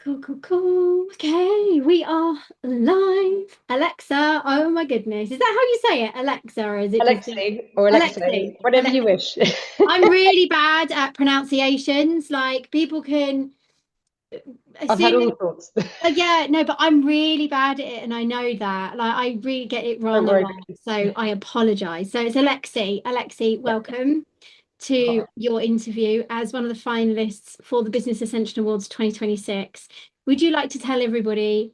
Cool, cool, cool. Okay, we are live. Alexa, oh my goodness. Is that how you say it? Alexa, or is it just Alexi or Alexe, Alexi? whatever you Alex. wish. I'm really bad at pronunciations. Like people can I've had assume, all sorts. yeah, no, but I'm really bad at it, and I know that. Like I really get it Don't wrong a worry, lot. Vicki. So I apologize. So it's Alexi. Alexi, Yeah. welcome to your interview as one of the finalists for the Business Ascension Awards 2026. Would you like to tell everybody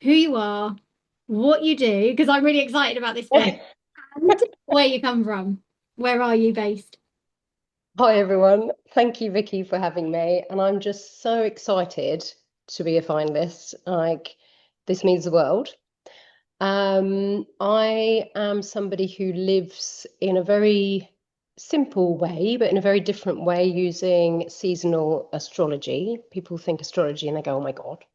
who you are, what you do, because I'm really excited about this bit, and where you come from? Where are you based? Hi, everyone. Thank you, Vicky, for having me. And I'm just so excited to be a finalist. Like, this means the world. I am somebody who lives in a very simple way, but in a very different way using seasonal astrology. People think astrology and they go, oh my God.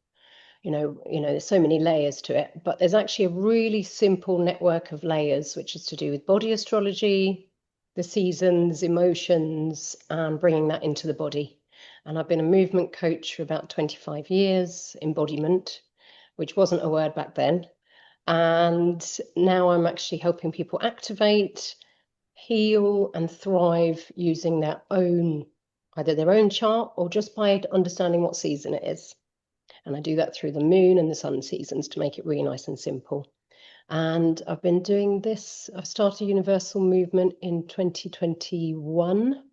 There's so many layers to it, but there's actually a really simple network of layers, which is to do with body astrology, the seasons, emotions, and bringing that into the body. And I've been a movement coach for about 25 years, embodiment, which wasn't a word back then. And now I'm actually helping people activate, heal, and thrive using their own, either their own chart or just by understanding what season it is. And I do that through the moon and the sun seasons to make it really nice and simple. And I've been doing this. I started a universal movement in 2021,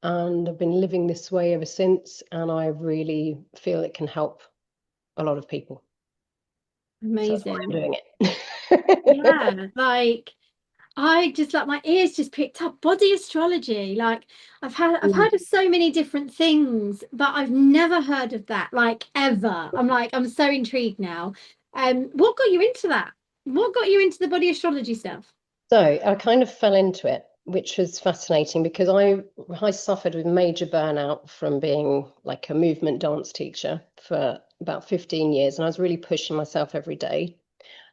and I've been living this way ever since. And I really feel it can help a lot of people. So that's why I'm Amazing. doing it. Yeah, like I just like my ears just picked up body astrology. Like I've Mm. heard of so many different things, but I've never heard of that, like ever. I'm so intrigued now. What got you into that? What got you into the body astrology stuff? So I kind of fell into it, which was fascinating because I suffered with major burnout from being like a movement dance teacher for about 15 years, and I was really pushing myself every day.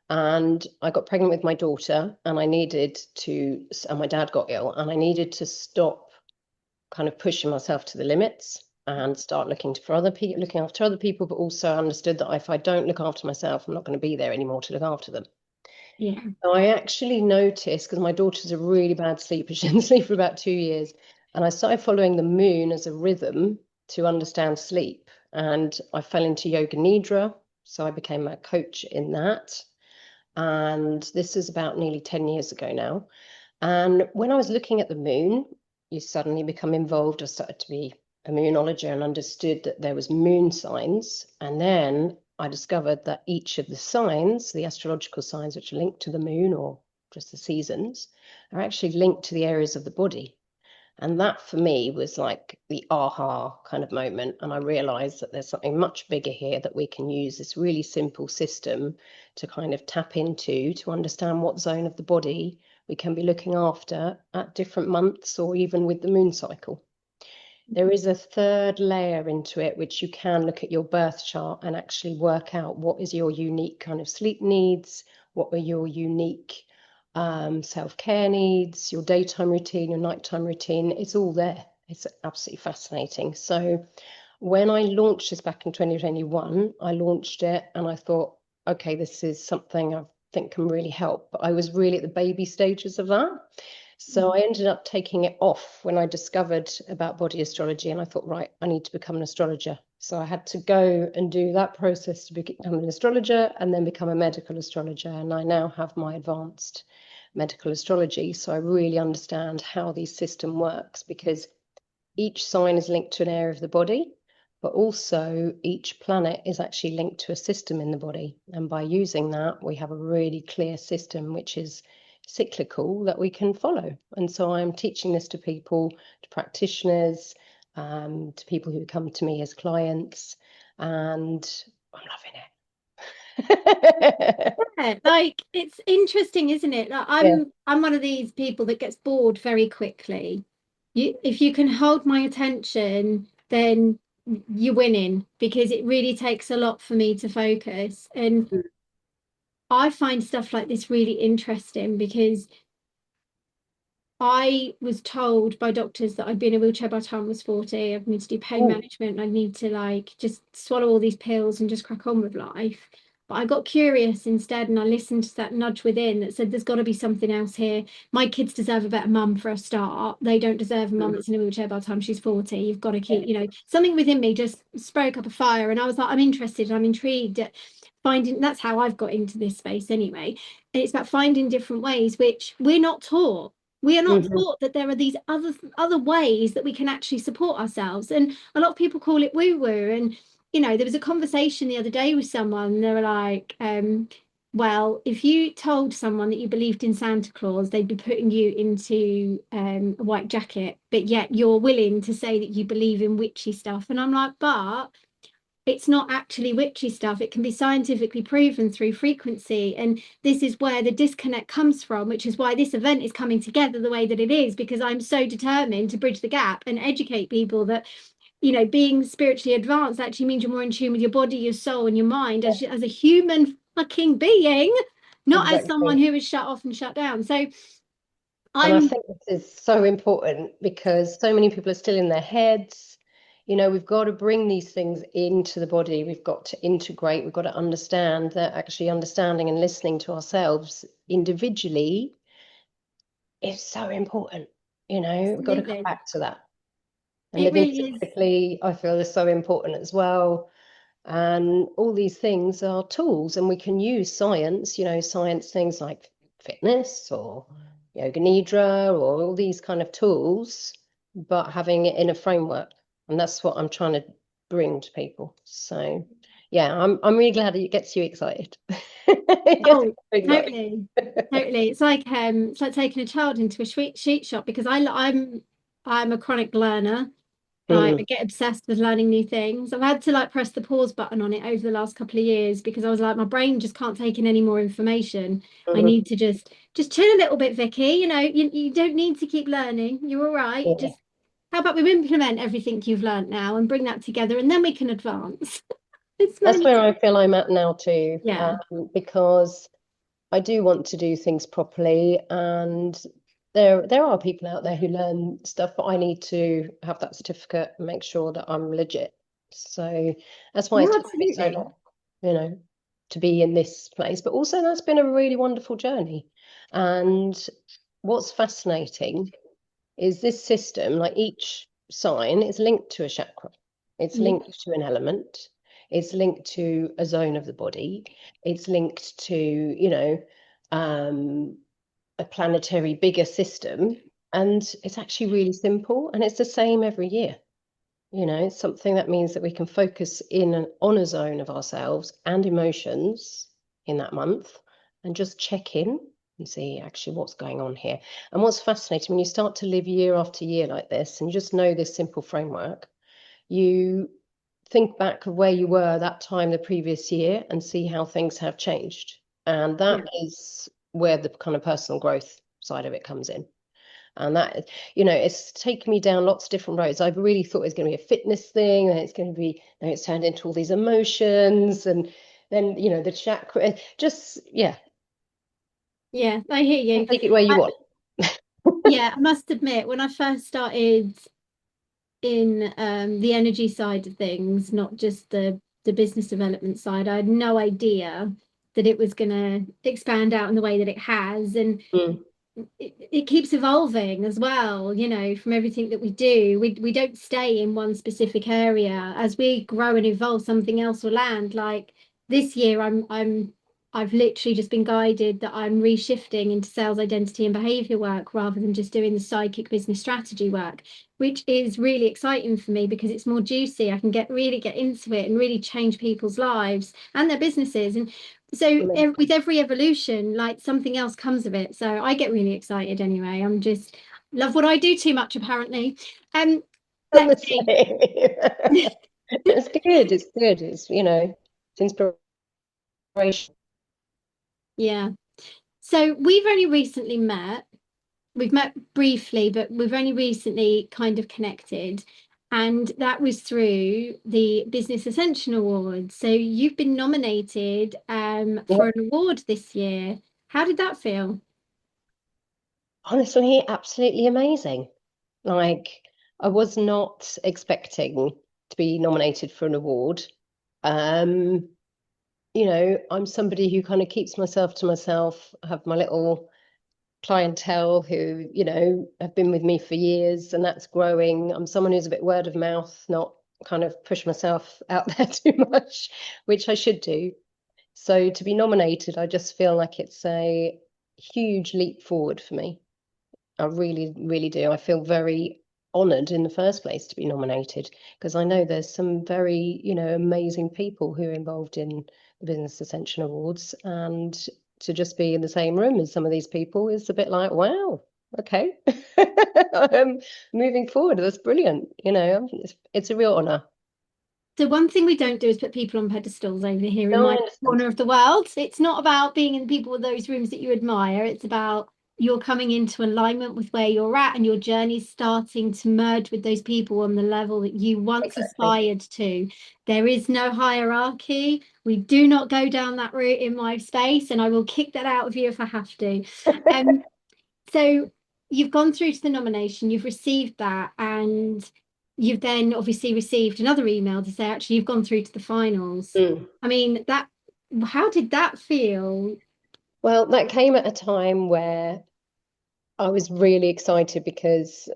And I got pregnant with my daughter, and and my dad got ill, and I needed to stop kind of pushing myself to the limits and start looking after other people, but also understood that if I don't look after myself, I'm not going to be there anymore to look after them. Yeah. So I actually noticed, because my daughter's a really bad sleeper, she didn't sleep for about 2 years, and I started following the moon as a rhythm to understand sleep. And I fell into yoga nidra, so I became a coach in that. And this is about nearly 10 years ago now. And when I was looking at the moon, you suddenly become involved. I started to be a moonologist and understood that there was moon signs. And then I discovered that each of the signs, the astrological signs which are linked to the moon or just the seasons, are actually linked to the areas of the body. And that for me was like the aha kind of moment. And I realized that there's something much bigger here that we can use this really simple system to kind of tap into to understand what zone of the body we can be looking after at different months or even with the moon cycle. There is a third layer into it, which you can look at your birth chart and actually work out what is your unique kind of sleep needs, what are your unique self-care needs, your daytime routine, your nighttime routine. It's all there. It's absolutely fascinating. So when I launched this back in 2021, I launched it and I thought, okay, this is something I think can really help. But I was really at the baby stages of that. So I ended up taking it off when I discovered about body astrology, and I thought, right, I need to become an astrologer. So I had to go and do that process to become an astrologer and then become a medical astrologer. And I now have my advanced medical astrology. So I really understand how the system works because each sign is linked to an area of the body, but also each planet is actually linked to a system in the body. And by using that, we have a really clear system, which is cyclical, that we can follow. And so I'm teaching this to people, to practitioners, to people who come to me as clients, and I'm loving it. Yeah, like it's interesting, isn't it? Like Yeah. I'm one of these people that gets bored very quickly. If you can hold my attention, then you're winning because it really takes a lot for me to focus. And I find stuff like this really interesting because I was told by doctors that I'd be in a wheelchair by the time I was 40. I need to do pain Oh, management. I need to like just swallow all these pills and just crack on with life. But I got curious instead, and I listened to that nudge within that said, there's got to be something else here. My kids deserve a better mum for a start. They don't deserve a mum mm, that's in a wheelchair by the time she's 40. You've got to yeah, keep, something within me just spoke up a fire. And I was like, I'm interested, I'm mm, intrigued at finding, that's how I've got into this space anyway. And it's about finding different ways, which we're not taught. We are not mhm, taught that there are these other ways that we can actually support ourselves. And a lot of people call it woo-woo. And there was a conversation the other day with someone, and they were like, well, if you told someone that you believed in Santa Claus, they'd be putting you into a white jacket, but yet you're willing to say that you believe in witchy stuff. And I'm like, but it's not actually witchy stuff. It can be scientifically proven through frequency. And this is where the disconnect comes from, which is why this event is coming together the way that it is, because I'm so determined to bridge the gap and educate people that, being spiritually advanced actually means you're more in tune with your body, your soul, and your mind as a human fucking being, not as someone exactly. who is shut off and shut down. So And I I'm think this is so important because so many people are still in their heads. We've got to bring these things into the body. We've got to integrate. We've got to understand that actually understanding and listening to ourselves individually is so important. We've got to come absolutely, back to that. And it the really is. cyclically, I feel, is so important as well. And all these things are tools, and we can use science, science things like fitness or yoga nidra or all these kind of tools, but having it in a framework. And that's what I'm trying to bring to people. So yeah, I'm really glad it gets you excited. It gets me Oh, excited. totally, totally. It's like taking a child into a sheet shop because I'm a chronic learner. I Mm, get obsessed with learning new things. I've had to like press the pause button on it over the last couple of years because I was like, my brain just can't take in any more information. I mhm. need to just chill a little bit, Vicky. You don't need to keep learning. You're all right. Yeah. Just how about we implement everything you've learned now and bring that together, and then we can advance. It's That's only where I feel I'm at now too, yeah, because I do want to do things properly, and there are people out there who learn stuff, but I need to have that certificate and make sure that I'm legit. So that's why it's oh, taken me so absolutely. long, to be in this place. But also that's been a really wonderful journey. And what's fascinating is this system, like each sign is linked to a chakra. It's Yeah, linked to an element. It's linked to a zone of the body. It's linked to, um, a planetary bigger system. And it's actually really simple. And it's the same every year. It's something that means that we can focus on a zone of ourselves and emotions in that month and just check in and see actually what's going on here. And what's fascinating, when you start to live year after year like this and you just know this simple framework, you think back of where you were that time the previous year and see how things have changed. And yeah, that is where the kind of personal growth side of it comes in. And that, it's taken me down lots of different roads. I really thought it was going to be a fitness thing, and it's going to be, now it's turned into all these emotions, and then, the chakra, just, yeah, yeah. I hear you. take it where you I, want. yeah, I must admit, when I first started in the energy side of things, not just the business development side, I had no idea that it was going to expand out in the way that it has. And Mm, it keeps evolving as well, from everything that we do. We don't stay in one specific area. As we grow and evolve, something else will land. Like this year, I've literally just been guided that I'm reshifting into sales identity and behavior work rather than just doing the psychic business strategy work, which is really exciting for me because it's more juicy. I can really get into it and really change people's lives and their businesses. And so with every evolution, like something else comes of it. So I get really excited anyway. I'm just love what I do too much, apparently. Um, I'm the Lexi, same. It's good. It's good. It's inspiration. yeah. So we've only recently met. We've met briefly, but we've only recently kind of connected. And that was through the Business Ascension Awards. So you've been nominated for Yep. an award this year. How did that feel? Honestly, absolutely amazing. Like, I was not expecting to be nominated for an award. Um, I'm somebody who kind of keeps myself to myself. I have my little clientele who, have been with me for years, and that's growing. I'm someone who's a bit word of mouth, not kind of push myself out there too much, which I should do. So to be nominated, I just feel like it's a huge leap forward for me. I really, really do. I feel very honoured in the first place to be nominated because I know there's some very, amazing people who are involved in the Business Ascension Awards, and to just be in the same room as some of these people is a bit like, wow, okay, moving forward. That's brilliant. It's a real honour. So one thing we don't do is put people on pedestals over here in No, I my understand. corner of the world. It's not about being in people with those rooms that you admire. It's about you're coming into alignment with where you're at and your journey's starting to merge with those people on the level that you once Exactly. aspired to. There is no hierarchy. We do not go down that route in my space, and I will kick that out of you if I have to. Um, so you've gone through to the nomination, you've received that, and you've then obviously received another email to say, actually, you've gone through to the finals. Mm. I mean, how did that feel? Well, that came at a time where I was really excited because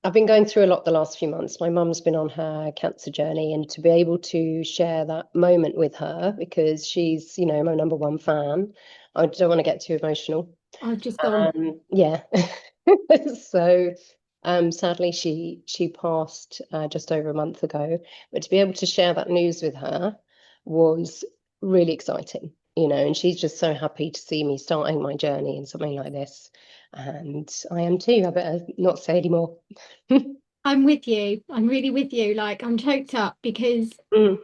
I've been going through a lot the last few months. My mum's been on her cancer journey, and to be able to share that moment with her because she's, my number one fan. I don't want to get too emotional. I've just gone. Yeah. So, sadly, she passed just over a month ago. But to be able to share that news with her was really exciting, and she's just so happy to see me starting my journey in something like this. And I am too. I better not say anymore. I'm with you. I'm really with you. Like, I'm choked up because Mm,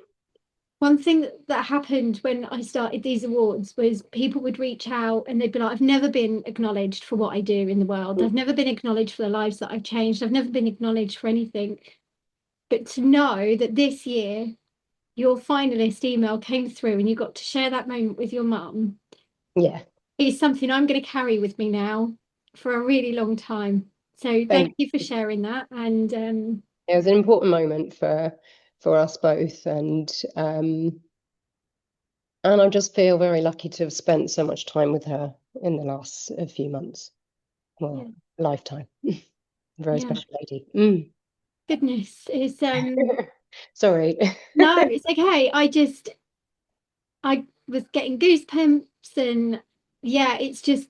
one thing that happened when I started these awards was people would reach out and they'd be like, I've never been acknowledged for what I do in the world. mm. I've never been acknowledged for the lives that I've changed. I've never been acknowledged for anything. But to know that this year your finalist email came through and you got to share that moment with your mum Yeah, is something I'm going to carry with me now for a really long time. So thank thank you for you. sharing that. And It was an important moment for us both, and I just feel very lucky to have spent so much time with her in the last few months. yeah, Well, lifetime. Very yeah, special lady. Mm. goodness, it's Sorry. no, it's okay. I was getting goosebumps and yeah, it's just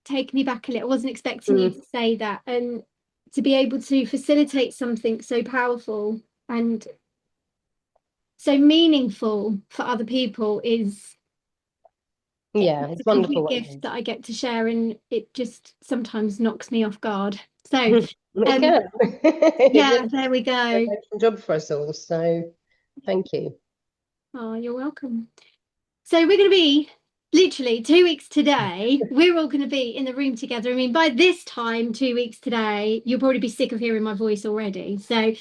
taken me back a little. I wasn't expecting you Mm. to say that. And to be able to facilitate something so powerful and so meaningful for other people is Yeah, a it's wonderful complete what you gift do. that I get to share, and it just sometimes knocks me off guard. So, It um, can. It yeah, really there we does an go. excellent job for us all. So thank you. Oh, you're welcome. So we're going to be literally 2 weeks today. We're all going to be in the room together. I mean, by this time, 2 weeks today, you'll probably be sick of hearing my voice already. So,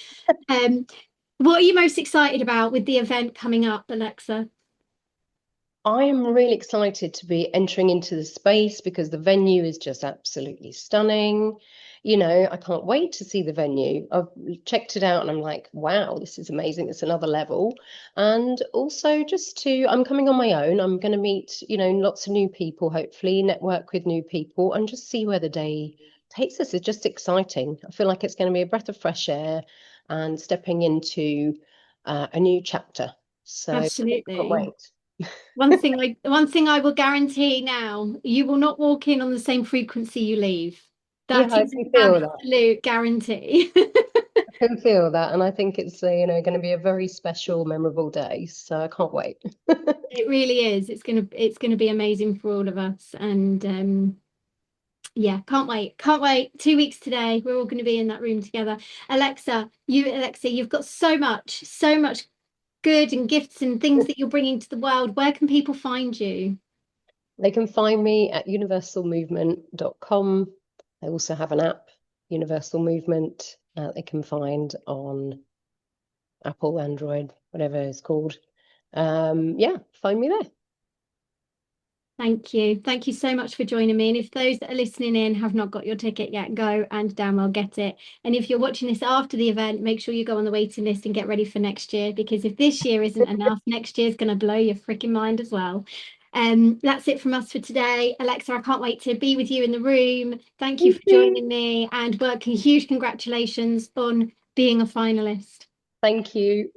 um, what are you most excited about with the event coming up, Alexa? I am really excited to be entering into the space because the venue is just absolutely stunning. I can't wait to see the venue. I've checked it out and I'm like, wow, this is amazing. It's another level. And also I'm coming on my own. I'm going to meet, lots of new people, hopefully, network with new people and just see where the day takes us. It's just exciting. I feel like it's going to be a breath of fresh air and stepping into a new chapter. So I can't Absolutely. wait. One thing I will guarantee now, you will not walk in on the same frequency you leave. Yeah, That I is can an feel that. absolute guarantee. I can feel that, and I think it's going to be a very special, memorable day. So I can't wait. It really is. It's gonna be amazing for all of us. And yeah, can't wait. Can't wait. 2 weeks today. We're all gonna be in that room together. Alexa, you've got so much good and gifts and things that you're bringing to the world. Where can people find you? They can find me at universalmovement.com. I also have an app, Universal Movement, they can find on Apple, Android, whatever it's called. Yeah, find me there. Thank you. Thank you so much for joining me. And if those that are listening in have not got your ticket yet, go and damn well get it. And if you're watching this after the event, make sure you go on the waiting list and get ready for next year, because if this year isn't enough, next year's going to blow your freaking mind as well. That's it from us for today. Alexa, I can't wait to be with you in the room. Thank you for joining me, and huge congratulations on being a finalist. Thank you.